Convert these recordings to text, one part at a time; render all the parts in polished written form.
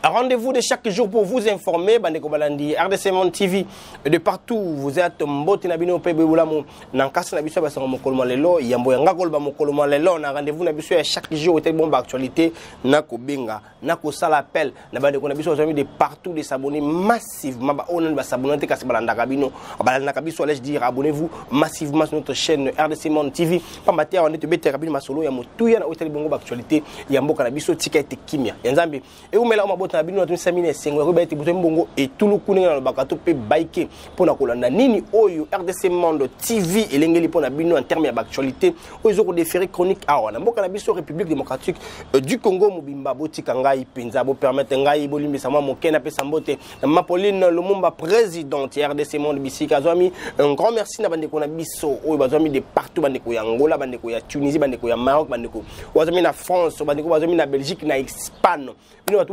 Rendez-vous de chaque jour pour vous informer. Bandeko Balandi, RDC Monde TV, de partout. Vous êtes Mbote Nabino Pebe Boulamo, Nankasa Nabiso Basanga Mokoloma Lelo, Yambo Yangakol Mokoloma Lelo, na rendez-vous Nabiso chaque jour, était bon actualité, Nako Benga, Nako Sal appel, Nabandeko Nabiso aux amis de partout, de s'abonner massivement. On va s'abonner, Kasbalanda Kabino, Balanda Kabiso, allez dire, abonnez-vous massivement sur notre chaîne RDC Monde TV. Pambaté, on est bête, Kabino Masolo, Yamotouya, na Hôtel Bongo actualité, Yambo Kanabiso, Tika et Kimia, Yanzambi. Et où met là, on na bino tusamine sengo rebeti butembo et tout le kunenga bakato pe baike pona kolanda nini oyo RDC Monde TV elengeli pona bino en termes d'actualité oyo zoko déféré chronique awa na mboka na biso République démocratique du Congo mobimba botika ngai penza bo permettre ngai bolimbisa mwa mokena pe sambote na Pauline Lumumba présidente RDC Monde bisika zwami un grand merci na bandeko na biso oyo bazwami de partout bandeko ya Angola bandeko ya Tunisie bandeko ya Maroc bandeko bazwami na France bandeko bazwami na Belgique na Espagne bino batu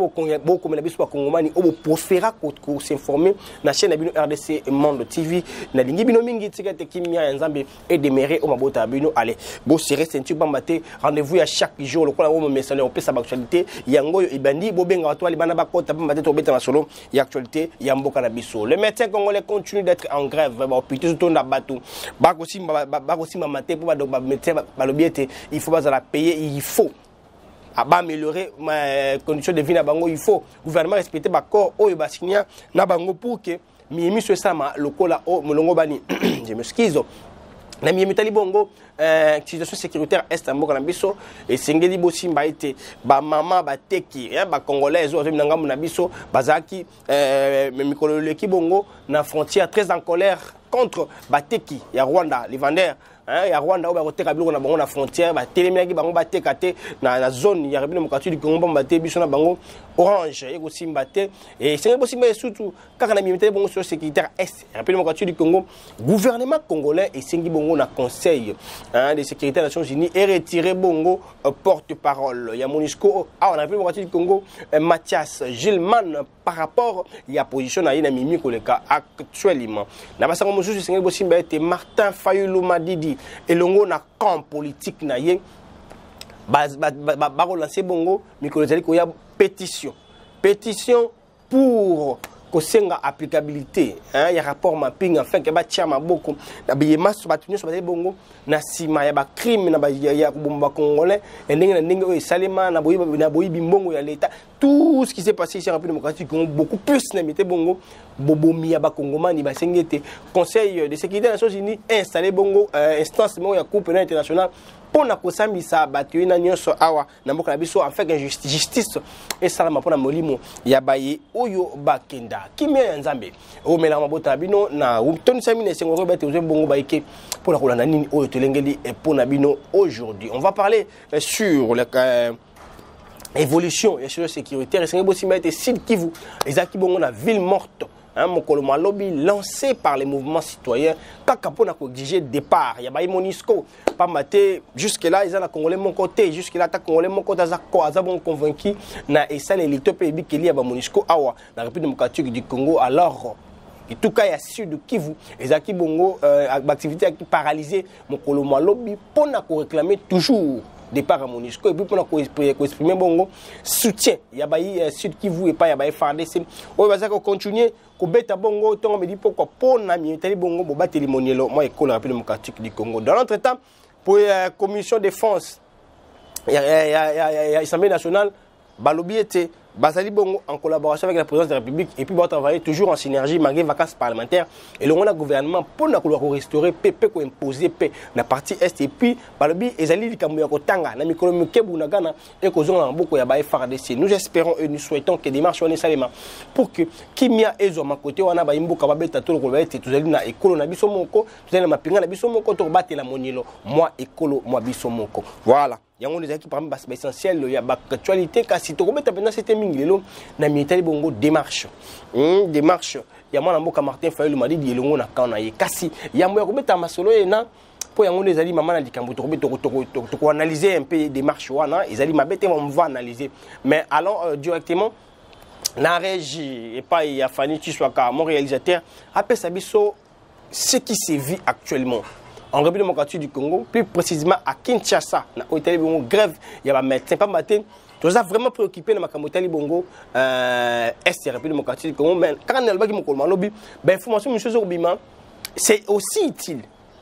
beaucoup mais la biso Congomani obo profera ko s'informer na chaîne bino RDC Monde TV na lingi bino mingi tika te kimia nzambe et deméré o mabota bino allez bo serré ceinture bambate rendez-vous à chaque jour le kola o message op sa actualité yango ibandi bo benga watu ali bana bakota bambate to beta masolo ya actualité ya mboka na biso le médecin congolais continue d'être en grève ba hôpital to na batu ba ko simba maté pour ba médecin ba lobiete il faut pas la payer il faut améliorer ma condition de vie na bango il faut gouvernement respecter ba corps oyo basinya na bango pour que mi ce sama lokola o molongo bani je m'excuse na mi mitali bongo situation sécuritaire est en mboka na biso et sengeli bosimba ete ba mama ba teki ba congolais ozo minanga na biso bazaki mikolo leki bongo na frontière très en colère contre bateki ya Rwanda les vendeurs ya Rwanda oba koteka biloko na bango na frontière ba teleminaki bango ba tekate na zone ya République démocratique du Congo ba te biso na bango orange eko simba te et c'est possible surtout kaka na mimité bongo sur sécuritaire est République démocratique du Congo gouvernement congolais et sengi bongo na conseil de sécurité des Nations Unies et retirer bongo porte-parole ya MONUSCO à la République démocratique du Congo Mathias Gilman par rapport ya position na ina mimi koleka actuellement na basango mosusu sengi bosimba ete Martin Fayulu Madidi et longo na camp politique na ye ba relancer bongo mikolo zali ko ya pétition pour kosenga applicabilité il y a rapport mapping enfin que ba tia maboko na biyema so batunyo so bazali bongo na sima ya ba crime na ba ya kubomba congolais ndenge o salema na boyi bimbongo ya l'état tout ce qui s'est passé ici en République démocratique beaucoup plus na mité bongo bobomi ya ba congomani ba sengete conseil de sécurité des Nations Unies installé bongo instance mo ya coupe internationale pour na kosambisa bato na nyonso awa na mboka na biso en fait justice et salama pour na molimo ya baye oyo bakenda kimia ya nzambe o mela mabota bino na toni samine sengo ko bete ozo bongo baike pour la kolanda nini oyo telengeli pour na bino aujourd'hui on va parler sur le évolution et sur la sécurité et sengo bosi mete Sud Kivu ezaki bongo na ville morte Mokoloma lobby lancé par les mouvements citoyens kakapona ko exiger départ ya ba MONUSCO pas maté jusque là ils ont la congolais mon côté jusque là ta congolais mon côté za bon convaincu na esa les litope bi keli ya ba MONUSCO awa na République démocratique du Congo alors en tout cas il y a Sud Kivu ezaki bongo activité qui paralysée Mokoloma lobby pona ko réclamer toujours départ à MONUSCO et puis pour exprimer bongo soutien ya ba Sud Kivu et pas ya ba FARDC on va ça continuer ko beta bongo to me dit pourquoi pona militaire bongo bo bateli monielo moi école la République démocratique du Congo dans notre temps pour la commission défense ya Assemblée nationale balobi était basali bongo en collaboration avec la présidence de la République et puis va travailler toujours en synergie malgré vacances parlementaires et le gouvernement pour na ko restaurer PP ko imposer paix na partie est et puis balobi ezali likambo ya kotanga na mikolo mukebu na Ghana et ko zonga mboko ya ba FARDC nous espérons et nous souhaitons que démarche on salema pour que kimia ezo makote wana ba imboka ba beta to ko ba ete tuzali na ekolo na biso moko tuzali na mapinga na biso moko to batela monilo moi ekolo moi biso moko voilà yango les équipes parmi bas essentiel ya ba actualité kasi to ko beta pendant cette mingilelo na militaire bongo démarche ya mwana mboka Martin Fayulu Madidi elongo na kana ye kasi ya mbo ya ko beta masolo ena po yango les ali mama na likambo to ko analyser un peu des démarches wana ils ali mabete on va analyser mais allons directement na régie et pas il y a Fanny Chiswaka mon réalisateur après sabiso ce qui se vit actuellement en République démocratique du Congo, plus précisément à Kinshasa, na hôtel bongo grève, il y a ba médecin pas matin Tu es vraiment préoccupé dans ma camotali bongo est République démocratique du Congo, mais quand on a le bac qui me lobby, ben information monsieur Zobima, c'est aussi utile.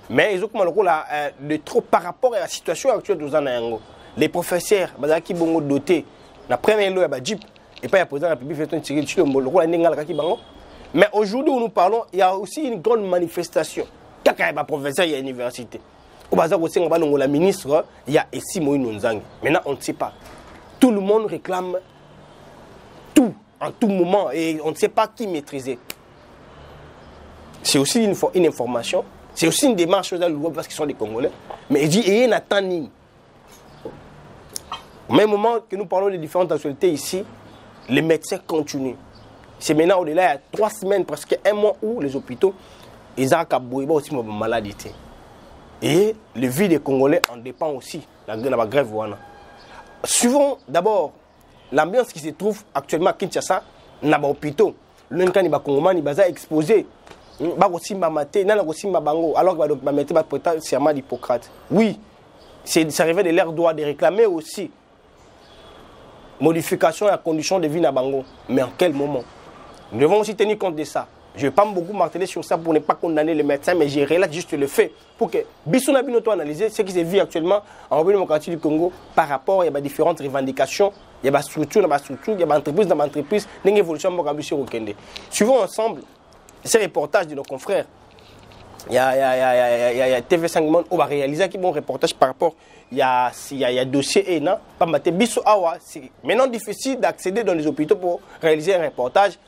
Mais ils ont comme le rôle de trop par rapport à la situation actuelle de Zanayango. Les professeurs, qui bongo dotés, la première loi est Jeep, et pas la président de la République fait un tiré dessus le rôle n'engal qui bango. Mais aujourd'hui où nous parlons, il y a aussi une grande manifestation. Quand il y a un professeur, il y a une université. Au bazar aussi, on va la ministre, il y a ici Moïse Nzangi. Maintenant, on ne sait pas. Tout le monde réclame tout, en tout moment, et on ne sait pas qui maîtriser. C'est aussi une information, c'est aussi une démarche parce qu'ils sont des Congolais. Mais il dit, et il n'attend ni. Au même moment que nous parlons des différentes actualités ici, les médecins continuent. C'est maintenant au-delà, il y a 3 semaines, presque 1 mois, où les hôpitaux, ils ont aussi une maladie. Et le vie des Congolais en dépend aussi, la grève. Suivons d'abord l'ambiance qui se trouve actuellement à Kinshasa, dans les hôpitaux. L'un des Congolais est exposé. Alors qu'il va mettre le serment d'Hippocrate. Oui, ça révèle de leur droit de réclamer aussi modification à la condition de vie na bango. Mais en quel moment? Nous devons aussi tenir compte de ça. Je ne vais pas beaucoup marteler sur ça pour ne pas condamner les médecins, mais je relate juste le fait pour que Bissouna Binoto analyse ce qui se vit actuellement en République démocratique du Congo par rapport à différentes revendications, il y a des structures, il y a des entreprises, il y a une évolution au Kende. Suivons ensemble ces reportages de nos confrères. Il y a TV5 Monde où on va réaliser un bon reportage par rapport il y a dossier ENA. C'est maintenant difficile d'accéder dans les hôpitaux pour réaliser un reportage.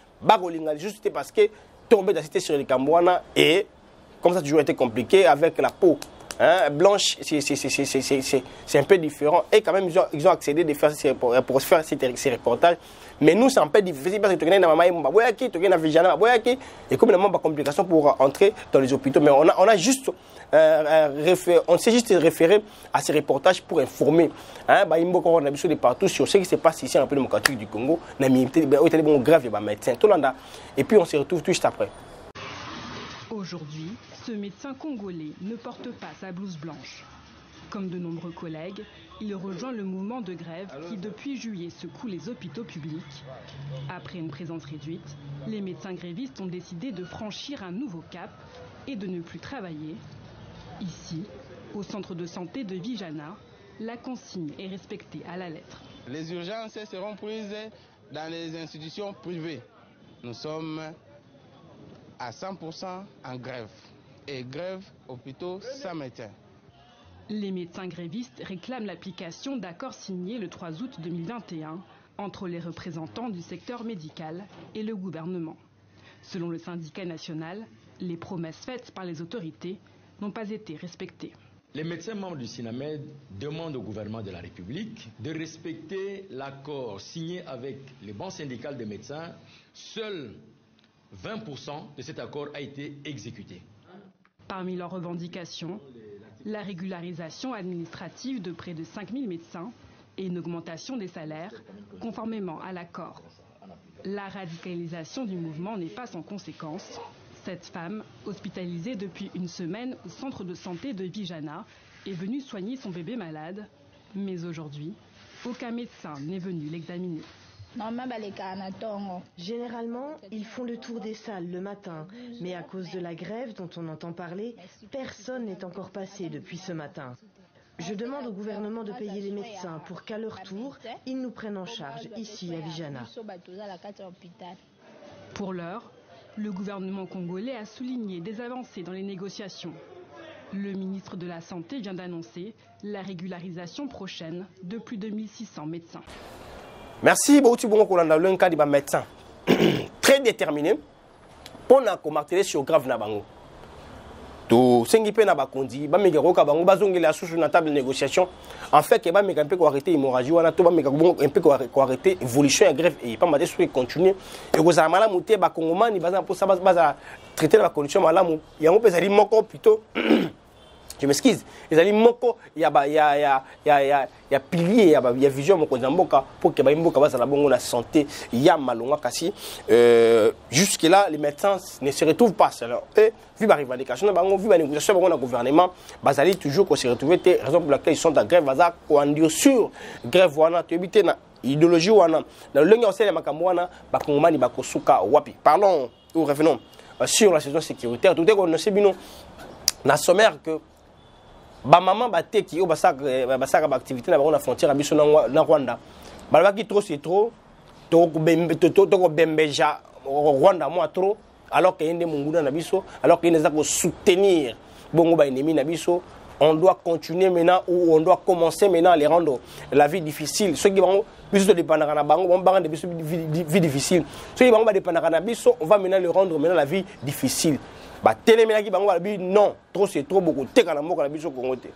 Juste parce que tomber d'assister sur les Cambouana et comme ça a toujours été compliqué avec la peau blanche, c'est un peu différent. Et quand même, ils ont accédé pour faire ces reportages. Mais nous, c'est un peu difficile parce que tu et comme il y a des complications pour entrer dans les hôpitaux. Mais on s'est juste référé à ces reportages pour informer. On a besoin de partout sur ce qui se passe ici en République démocratique du Congo. On a une grève de médecins. Et puis on se retrouve tout juste après. Aujourd'hui, ce médecin congolais ne porte pas sa blouse blanche. Comme de nombreux collègues, il rejoint le mouvement de grève qui, depuis juillet, secoue les hôpitaux publics. Après une présence réduite, les médecins grévistes ont décidé de franchir un nouveau cap et de ne plus travailler. Ici, au centre de santé de Vijana, la consigne est respectée à la lettre. Les urgences seront prises dans les institutions privées. Nous sommes à 100% en grève. Et grève hôpitaux sans médecin. Les médecins grévistes réclament l'application d'accords signés le 3 août 2021 entre les représentants du secteur médical et le gouvernement. Selon le syndicat national, les promesses faites par les autorités n'ont pas été respectées. Les médecins membres du SINAMED demandent au gouvernement de la République de respecter l'accord signé avec les banques syndicales des médecins. Seuls 20% de cet accord a été exécuté. Parmi leurs revendications, la régularisation administrative de près de 5000 médecins et une augmentation des salaires conformément à l'accord. La radicalisation du mouvement n'est pas sans conséquence. Cette femme, hospitalisée depuis une semaine au centre de santé de Vijana, est venue soigner son bébé malade. Mais aujourd'hui, aucun médecin n'est venu l'examiner. Généralement, ils font le tour des salles le matin, mais à cause de la grève dont on entend parler, personne n'est encore passé depuis ce matin. Je demande au gouvernement de payer les médecins pour qu'à leur tour, ils nous prennent en charge ici à Vijana. Pour l'heure, le gouvernement congolais a souligné des avancées dans les négociations. Le ministre de la Santé vient d'annoncer la régularisation prochaine de plus de 1600 médecins. Merci beaucoup pour le cas des médecins très déterminé pour marteler sur grave nabango. To sengi pe na bakondi ba mega roka bango bazongela sous na table de négociation en fait que ba mega pe ko arrêter hémorragie wana to ba mega un peu ko arrêter évolution et grève et pas maté sur continuer et ko za mala muté ba kongomani baza pour ça baza traiter la condition malamu yango pe zali moko plutôt je m'excuse les ali moko ya pilier ya vision moko zamboka pour que ba mboka baza la bongo na santé ya malonga kasi jusque là les médecins ne se retrouvent pas alors et vu la revendication bango vu la négociation bango na gouvernement bazali toujours qu'on se retrouver raison pour laquelle ils sont en grève baza ko andio sur grève wana to éviter na idéologie wana na longi osele makambo wana bakongomani bakosuka wapi. Parlons ou revenons sur la situation sécuritaire. Tout est qu'on sait bien na sommaire que ba maman baté qui au basaka activité na ba frontière biso na Rwanda. Ba ki trop c'est trop to bembeja Rwanda moi trop alors qu'il y a des monguna na biso alors qu'il y a des soutenir bongo ba ennemi na biso. On doit continuer maintenant ou on doit commencer maintenant à les rendre la vie difficile. Ceux qui vont plus de dépendre de la banque, on va rendre vie difficile. Ceux qui vont dépendre de la biso, on va maintenant le rendre maintenant la vie difficile. Bah télé maintenant qui va dire non, trop c'est trop beaucoup. T'es quand même la biso Congote.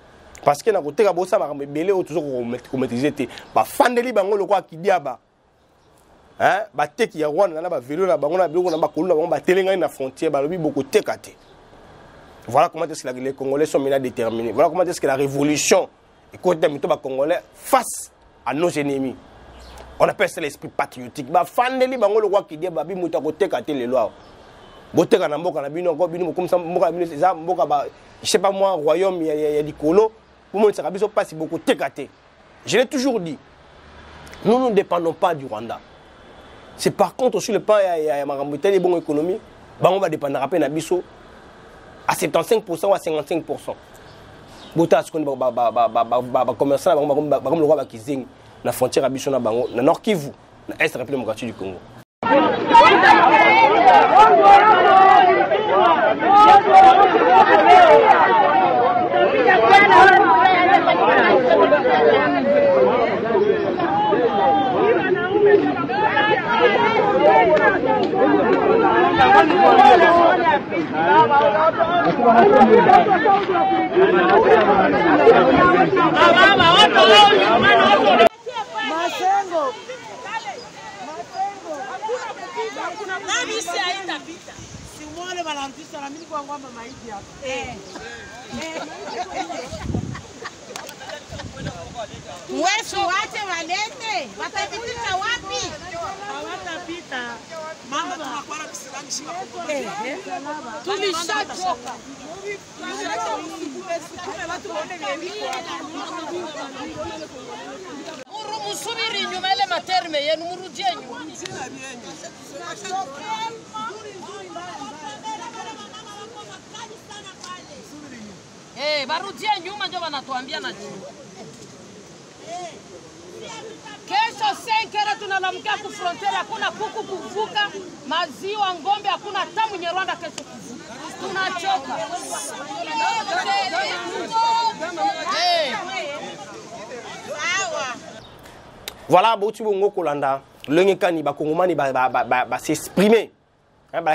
Parce que na côté ka bossa ba belé ou toujours ko maîtriser té. Bah fandeli bango le quoi qui diaba. Hein? Bah té qui ya Rwanda na ba vélo na bango na biloko na ba kolu na bango ba télé ngai na frontière ba lobi beaucoup té katé. Voilà comment est-ce que les Congolais sont maintenant déterminés. Voilà comment est-ce que la révolution est côté de Congolais face à nos ennemis. On appelle ça l'esprit patriotique. Bah fandeli bango le roi qui dit babi muta côté katé les lois. Boté kana mboka na bino ko bino comme ça mboka bino ça mboka ba je sais pas moi royaume il y a du colo pour moi ça biso pas si beaucoup tékaté. Je l'ai toujours dit. Nous ne dépendons pas du Rwanda. C'est par contre sur le plan il y a marambuté les bonnes économies, bango va dépendre après na biso à 75% ou à 55%. Bota ce qu'on ba commerçant comme le roi ba kizing na frontière abiso na bango na Nord Kivu na Est République démocratique du Congo. Wesu wache walete, watapitisha wapi? Hawatapita. Mama tunakuwa kusilanisha tulishachoka. Musubiri nyuma ile materme yenu murudie nyuma. Barudie nyuma ndio wanatuambia na chini. Kesho 5 tunalamukia ku frontiere hakuna kuku kuvuka, maziwa ngombe hakuna hata mwenye Rwanda kesho kuvuka. Tunachoka. Voilà, Bouti Bongo Kolanda, l'Ungekani Bakongomani va s'exprimer.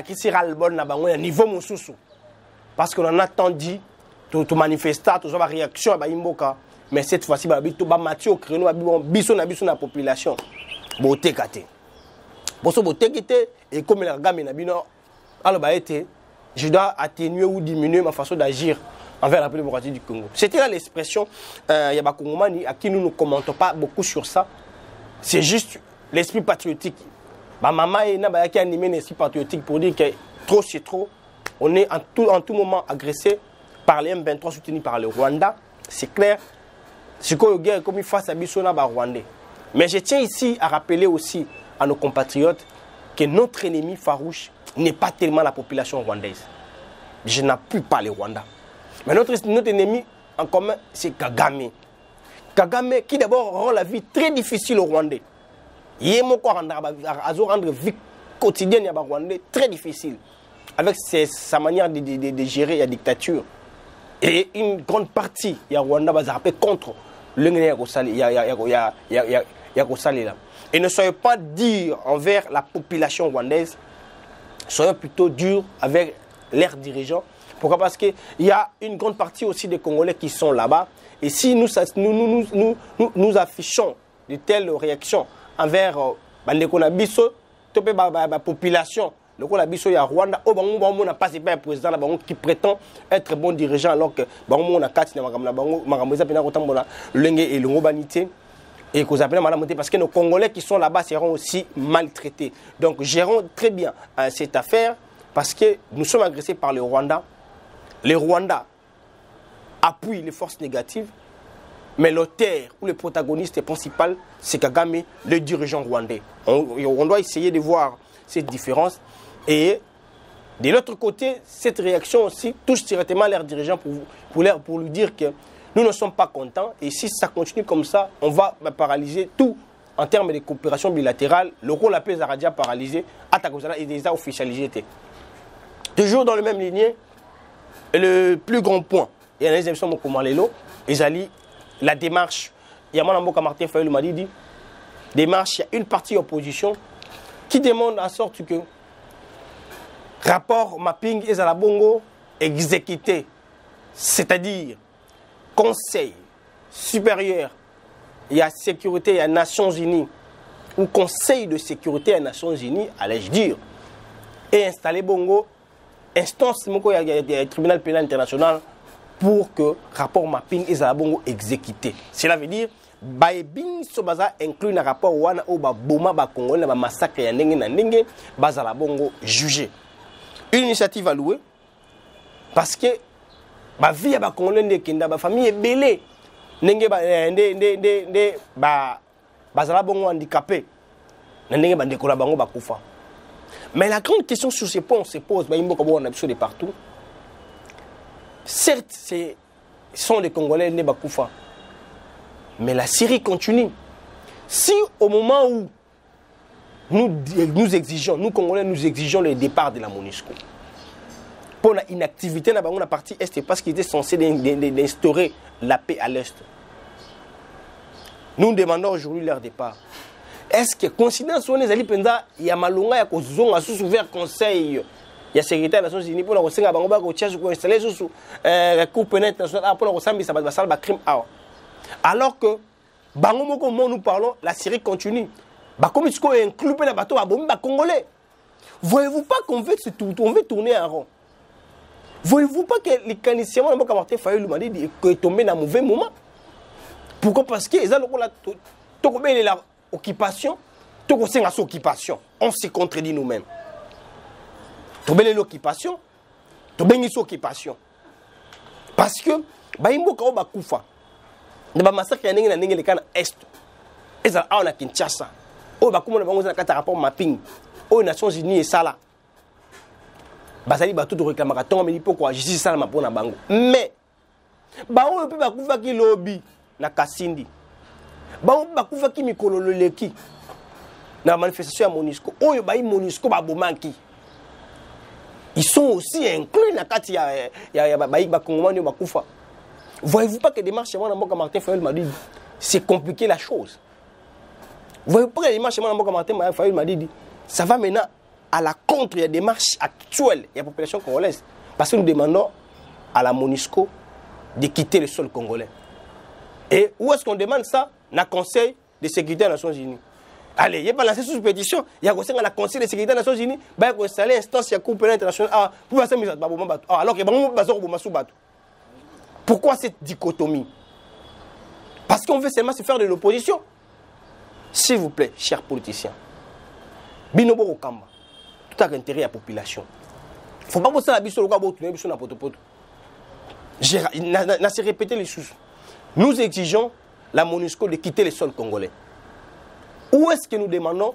Qui sera le bon à niveau Moussoussou. Parce qu'on en a attendu tout manifester, tout avoir réaction à Imboka. Mais cette fois-ci, Mathieu Créneau a biso na population. Boté kate. Pour ce boté kate, et comme la gamme na bino, alors je dois atténuer ou diminuer ma façon d'agir envers la République démocratique du Congo. C'était là l'expression, il y a Bakongomani à qui nous ne commentons pas beaucoup sur ça. C'est juste l'esprit patriotique. Ma maman qui a animé l'esprit patriotique pour dire que trop c'est trop. On est en tout moment agressé par les M23 soutenus par le Rwanda. C'est clair. C'est comme il face à Bissona Rwandais. Mais je tiens ici à rappeler aussi à nos compatriotes que notre ennemi farouche n'est pas tellement la population rwandaise. Je n'ai plus pas le Rwanda. Mais notre ennemi en commun, c'est Kagame. Kagame qui d'abord rend la vie très difficile aux Rwandais. Il est rendre la vie quotidienne aux Rwandais très difficile. Avec sa manière de gérer la dictature. Et une grande partie, il y a Rwanda va zapper contre le et ne soyez pas durs envers la population rwandaise, soyez plutôt durs avec leurs dirigeants. Pourquoi? Parce qu'il y a une grande partie aussi des Congolais qui sont là-bas. Et si nous affichons de telles réactions envers la population, le Bisso ya Rwanda, on n'a pas un président qui prétend être bon dirigeant alors que on a quatre et l'humanité et qu'on appelle malamité parce que nos Congolais qui sont là-bas seront aussi maltraités. Donc gérons très bien cette affaire parce que nous sommes agressés par le Rwanda. Le Rwanda appuie les forces négatives, Mais l'auteur ou le protagoniste principal, c'est Kagame, le dirigeant rwandais. On doit essayer de voir cette différence. Et de l'autre côté, cette réaction aussi touche directement leurs dirigeants pour lui dire que nous ne sommes pas contents. Et si ça continue comme ça, on va paralyser tout en termes de coopération bilatérale. Le rôle appelé Zaradia paralysé, Atakozala et déjà officialisé. Toujours dans le même lignée, le plus grand point, il y a des émissions comme Lelo, la démarche, il y a mon Martin Fayulu m'a dit, démarche, il y a une partie opposition qui demande en sorte que rapport mapping et Zalabongo exécuté, c'est-à-dire Conseil supérieur, il y a sécurité, il y a Nations Unies, ou Conseil de sécurité à Nations Unies, allais-je dire, et installer Bongo, instance, il y a un tribunal pénal international pour que rapport mapping et Zalabongo exécuté. Cela veut dire Baebin Sobaza inclut un rapport wana ou Boma Bakongole, ba massacre ya ndenge na ndenge, Bazalabongo jugé. Une initiative à louer parce que ba vie ba Congolais ndekenda ba famille est belée. Ndenge Bazalabongo handicapé. Ndenge ba ndekola bango bakufa. Mais la grande question sur ces points, on se pose, on a de partout. Certes, ce sont des Congolais nés bakufa. Mais la Syrie continue. Si au moment où nous exigeons, nous Congolais, nous exigeons le départ de la MONUSCO, pour l'inactivité, on a parti Est parce qu'il était censé instaurer la paix à l'Est. Nous demandons aujourd'hui leur départ. Est-ce que, considérant que les alliés, il y a malonga, il y a sous-ouvert conseil, il y a sécurité des Nations Unies pour la Rosenga, pour installer la Cour pénale internationale, pour la Rosenga, ça va faire un crime. Alors que, nous parlons, la Syrie continue. Comme il est inclus dans le bateau, Congolais. Voyez-vous pas qu'on veut tourner en rond? Voyez-vous pas que les Canadiens ont Martin Fayulu m'a dit qu'ils sont tombés dans un mauvais moment? Pourquoi? Parce qu'ils ont l'occupation, occupation. On se contredit nous-mêmes. Tombé l'occupation, tombé l'occupation. Parce que, Baimboka Bakufa, dans le massacre, il y a des gens Est. Ils ont à Kinshasa. Oh, bah, comment on a un rapport mapping aux Nations Unies et ça là. Basali ba tout réclamateur mais pourquoi je suis ça ma pour na bango. Mais ba on peut ba kufa ki lobby na Kasindi. Ba on ba kufa ki mikolo leki. Na manifestation à MONUSCO. Oh yo ba i MONUSCO ba bomanki. Ils sont aussi inclus na kati ya ba Congolais ba kufa. Voyez-vous pas que des marches à Martin Fayulu m'a dit c'est compliqué la chose. Vous voyez pas que les démarches chez Martin Fayulu m'a dit ça va maintenant à la contre des démarches actuelles de la population congolaise. Parce que nous demandons à la MONUSCO de quitter le sol congolais. Et où est-ce qu'on demande ça? Dans le Conseil de sécurité des Nations Unies. Allez, il n'y a pas lancé sous pétition. Il y a le Conseil de sécurité des Nations Unies. Il y a installé l'instance de la Cour pénale internationale. Pour faire ça, alors qu'il y a pourquoi cette dichotomie? Parce qu'on veut seulement se faire de l'opposition. S'il vous plaît, chers politiciens, Binobo Okamba, tout à l'intérêt de la population. Il ne faut pas penser à la biso, na potopoto. N'a se répéter les choses. Nous exigeons la MONUSCO de quitter le sol congolais. Où est-ce que nous demandons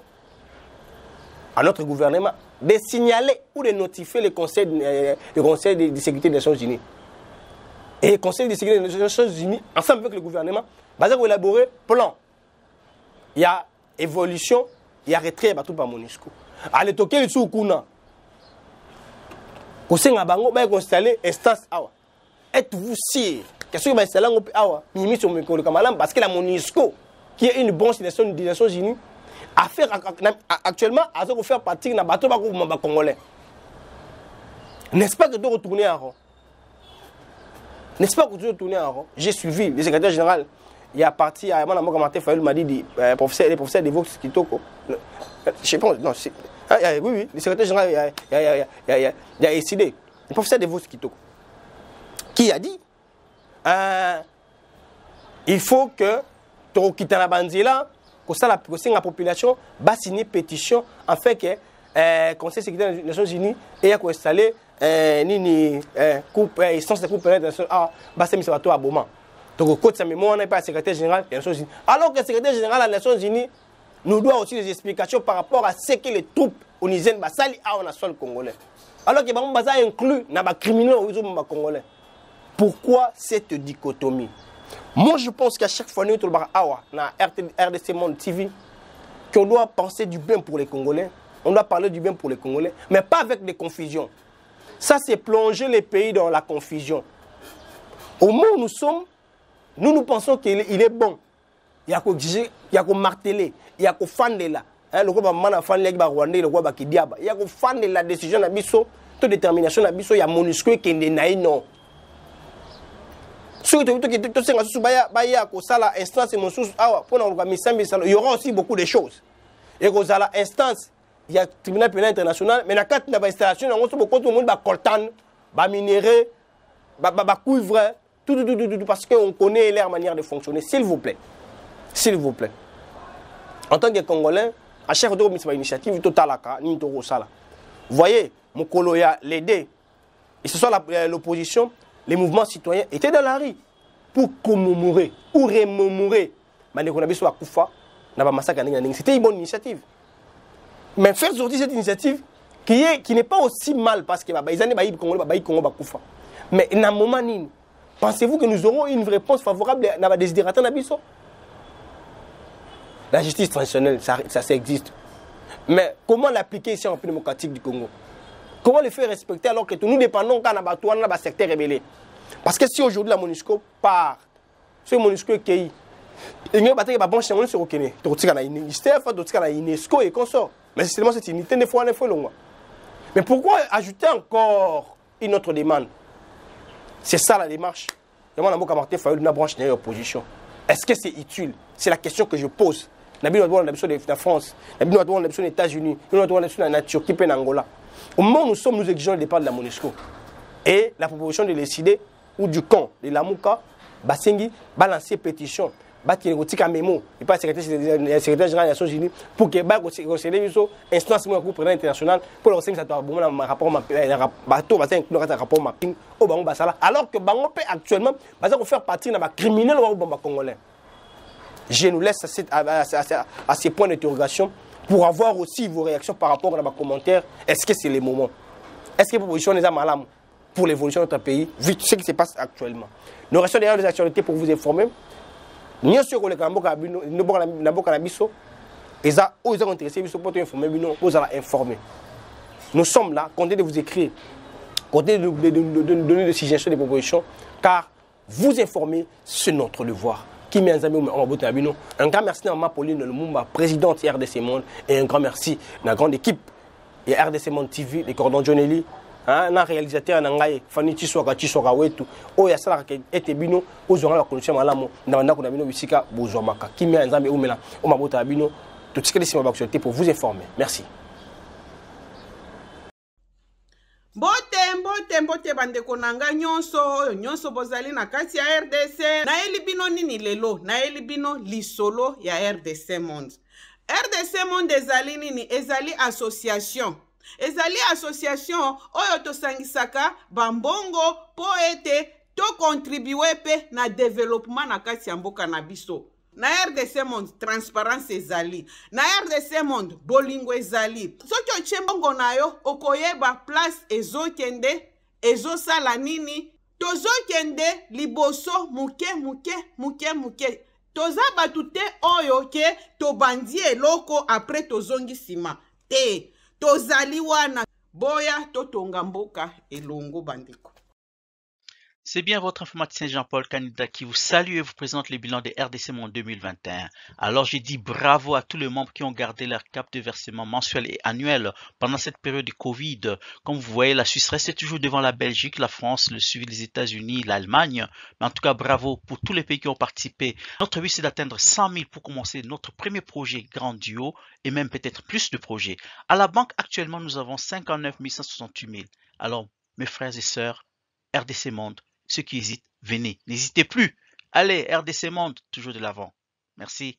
à notre gouvernement de signaler ou de notifier le Conseil de sécurité des Nations Unies? Et le Conseil de sécurité des Nations Unies, ensemble avec le gouvernement, va élaborer un plan. Il y a évolution, il y a retrait tout par MONUSCO. Allez, toquer les sous-kuna. Conseil Nabango va installer instance awa. Êtes-vous sûr que ce que va installer awa, mimi sur Mikolo Kamalam, parce que la MONUSCO, qui est une branche des Nations Unies, a fait actuellement à faire partie d'un bateau congolais. N'est-ce pas que de retourner en rond? N'est-ce pas que de retourner en rond? J'ai suivi le secrétaire général. Il y a parti à Martin Fayulu m'a dit les professeurs de Vox Kitoko. Je sais pas, non, oui, le secrétaire général il a décidé. Le professeur de Vox Kitoko. Qui a dit il faut que tu quittes la banzila, que la population va signer une pétition afin que le Conseil de sécurité des Nations Unies ait installé une instance de coupe internationale à Boma. Donc, côté mémoire, on n'est pas secrétaire général des Nations Unies. Alors que le secrétaire général des Nations Unies nous doit aussi des explications par rapport à ce que les troupes onisiennes basali à on a sol congolais. Alors que Bamou Baza inclus dans les criminels aux congolais. Pourquoi cette dichotomie? Moi, je pense qu'à chaque fois, nous sommes dans RDC Monde TV, qu'on doit penser du bien pour les Congolais. On doit parler du bien pour les Congolais, mais pas avec des confusions. Ça, c'est plonger les pays dans la confusion. Au moment où nous sommes, nous pensons qu'il est bon. Il y a qu'à marteler, il y a qu'à fendre là. Le roi va faire le Rwandais, le roi va Kidiaba. Il y a qu'à fendre la décision de Bisso, toute détermination de Bisso, il y a MONUSCO qui est né non. Il y aura aussi beaucoup de choses. Et que la instance, il y a le tribunal pénal international, mais dans le cas installation, on a beaucoup de monde qui coltan, minérer, cuivre, tout, parce qu'on connaît leur manière de fonctionner. S'il vous plaît. S'il vous plaît. En tant que Congolais, à chaque fois que initiative totale, vous voyez, mon coloya l'aider. Et ce soit l'opposition, les mouvements citoyens étaient dans la rue pour commémorer, pour remémorer. C'était une bonne initiative. Mais faire sortir cette initiative qui n'est pas aussi mal parce que mais dans un moment, pensez-vous que nous aurons une réponse favorable à la désidération de Bisso? La justice traditionnelle, ça existe. Mais comment l'appliquer ici en République démocratique du Congo? Comment le faire respecter alors que nous dépendons quand on a un secteur rebellé? Parce que si aujourd'hui la MONUSCO part, si la MONUSCO est qui, il y a des gens qui sont sur le Kenya, il y a une UNESCO et consort. Mais c'est seulement cette unité, des fois, longue. Mais pourquoi ajouter encore une autre demande? C'est ça la démarche. Et moi, je suis une branche de l'opposition. Est-ce que c'est utile? C'est la question que je pose. Nous avons besoin de la France, nous avons besoin des États-Unis, nous avons besoin de la Turquie et de l'Angola. Au moment où nous exigeons le départ de la MONUSCO et la proposition de décider ou du camp de la Mouka, Basengi, balancer pétition, battre les mémo, et pas le secrétaire général des Nations Unies, pour que les instances du président international pour le rapport mapping au Bango Basala, alors que Bango peut actuellement faire partie de la criminelle congolais. Je nous laisse à ces points d'interrogation pour avoir aussi vos réactions par rapport à nos commentaires. Est-ce que c'est le moment? Est-ce que la proposition est malade pour l'évolution de notre pays, vu ce qui se passe actuellement? Nous restons derrière les actualités pour vous informer. Nous sommes Nous sommes là, comptez de vous écrire, comptez de nous donner des suggestions, des propositions, car vous informer, c'est notre devoir. Un grand merci à Mme Pauline Lumumba, présidente de RDC Monde, et un grand merci à la grande équipe de RDC Monde TV, les cordons Johnny, un réalisateur Nangaye, Fanny Chiswaka Wetu, Oya Salaka Etebino, Ozora Connexion Malamo, Namana Konabino Wissika, Bozomaka, Kimi Nzambe Oumela, Omabota Abino, tout ce que les actualités pour vous informer. Merci. Mbote bandeko nanga nyonso bozali na kati ya RDC na elibino nini lelo na elibino lisolo ya RDC Monde. RDC Monde ezali nini? Ezali association oyo tosangisaka bambongo po ete to contribuer pe na développement na kati ya mboka na biso. Na RDC Monde transparence ezali, na RDC Monde bolingo ezali. Soki otie mbongo na yo okoyeba place ezokende ezosala nini, tozokende liboso muke. Toza batu te oyo ke tobandi eloko après tozongi sima te. Tozali wana boya totonga mboka elongo bandeko. C'est bien votre informaticien Jean-Paul Canida qui vous salue et vous présente le bilan de RDC Monde 2021. Alors je dis bravo à tous les membres qui ont gardé leur cap de versement mensuel et annuel pendant cette période de Covid. Comme vous voyez, la Suisse reste toujours devant la Belgique, la France, le suivi des États-Unis, l'Allemagne. Mais en tout cas, bravo pour tous les pays qui ont participé. Notre but, c'est d'atteindre 100 000 pour commencer notre premier projet grandiose et même peut-être plus de projets. À la banque, actuellement, nous avons 59 168 000. Alors, mes frères et sœurs, RDC Monde, ceux qui hésitent, venez, n'hésitez plus. Allez, RDC Monde, toujours de l'avant. Merci.